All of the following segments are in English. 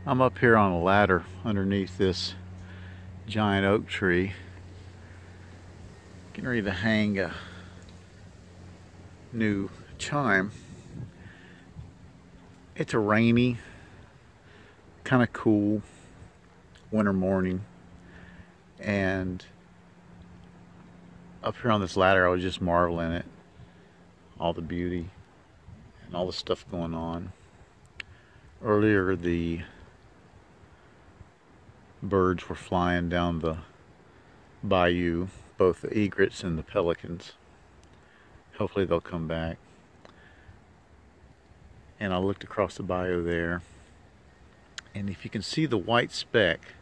I'm up here on a ladder underneath this giant oak tree, getting ready to hang a new chime. It's a rainy, kind of cool winter morning, and up here on this ladder I was just marveling at all the beauty and all the stuff going on. Earlier the birds were flying down the bayou, both the egrets and the pelicans. Hopefully they'll come back. And I looked across the bayou there, and if you can see the white speck,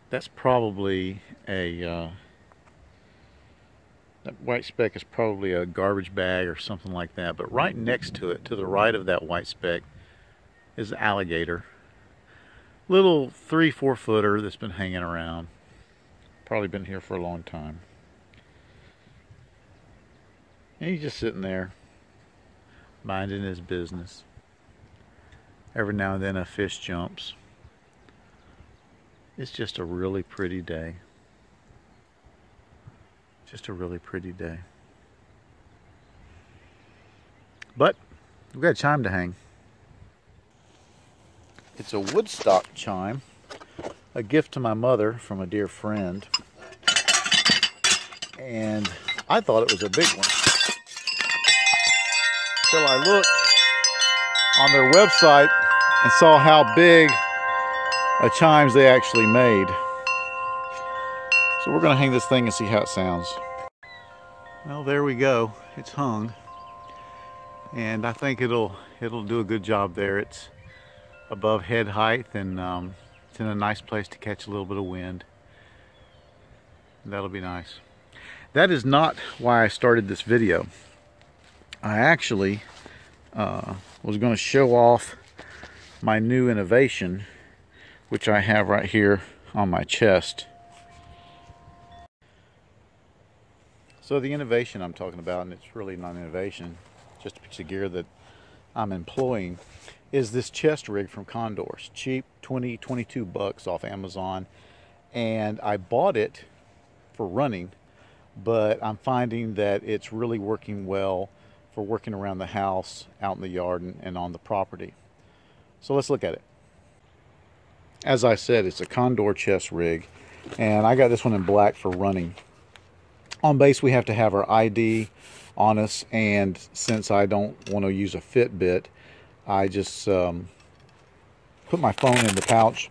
that's probably a that white speck is probably a garbage bag or something like that. But right next to it, to the right of that white speck, is an alligator. Little 3-4 footer that's been hanging around. Probably been here for a long time. And he's just sitting there, minding his business. Every now and then a fish jumps. It's just a really pretty day. Just a really pretty day. But we've got a chime to hang. It's a woodstock chime, a gift to my mother from a dear friend. And I thought it was a big one, till I looked on their website and saw how big a chimes they actually made. So we're going to hang this thing and see how it sounds. Well, there we go. It's hung, and I think it'll do a good job there. It's above head height, and it's in a nice place to catch a little bit of wind. That'll be nice. That is not why I started this video. I actually was going to show off my new innovation, which I have right here on my chest. So the innovation I'm talking about, and it's really not innovation, just a piece of gear that I'm employing, is this chest rig from Condors. Cheap, 22 bucks off Amazon. And I bought it for running, but I'm finding that it's really working well for working around the house, out in the yard, and on the property. So let's look at it. As I said, it's a Condor chest rig, and I got this one in black for running. On base we have to have our ID on us, and since I don't want to use a Fitbit, I just put my phone in the pouch,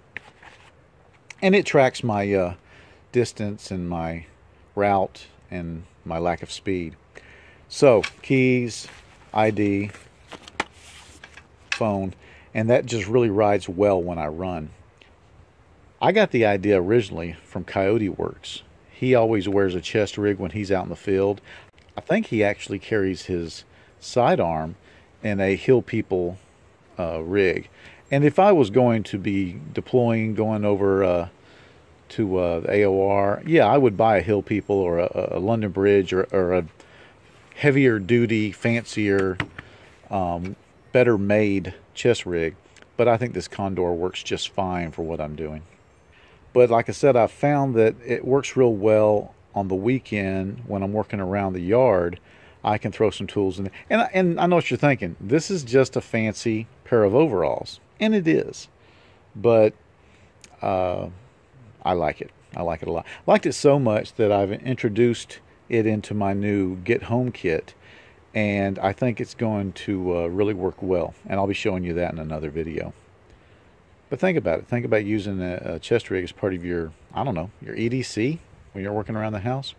and it tracks my distance and my route and my lack of speed. So keys, ID, phone, and that just really rides well when I run. I got the idea originally from Coyote Works. He always wears a chest rig when he's out in the field. I think he actually carries his sidearm in a Hill People rig. And if I was going to be deploying, going over to the AOR, yeah, I would buy a Hill People or a London Bridge or a heavier duty, fancier, better made chest rig. But I think this Condor works just fine for what I'm doing. But like I said, I've found that it works real well on the weekend when I'm working around the yard. I can throw some tools in there. And I know what you're thinking. This is just a fancy pair of overalls. And it is. But I like it. I like it a lot. I liked it so much that I've introduced it into my new Get Home kit. And I think it's going to really work well. And I'll be showing you that in another video. But think about it. Think about using a chest rig as part of your, I don't know, your EDC when you're working around the house.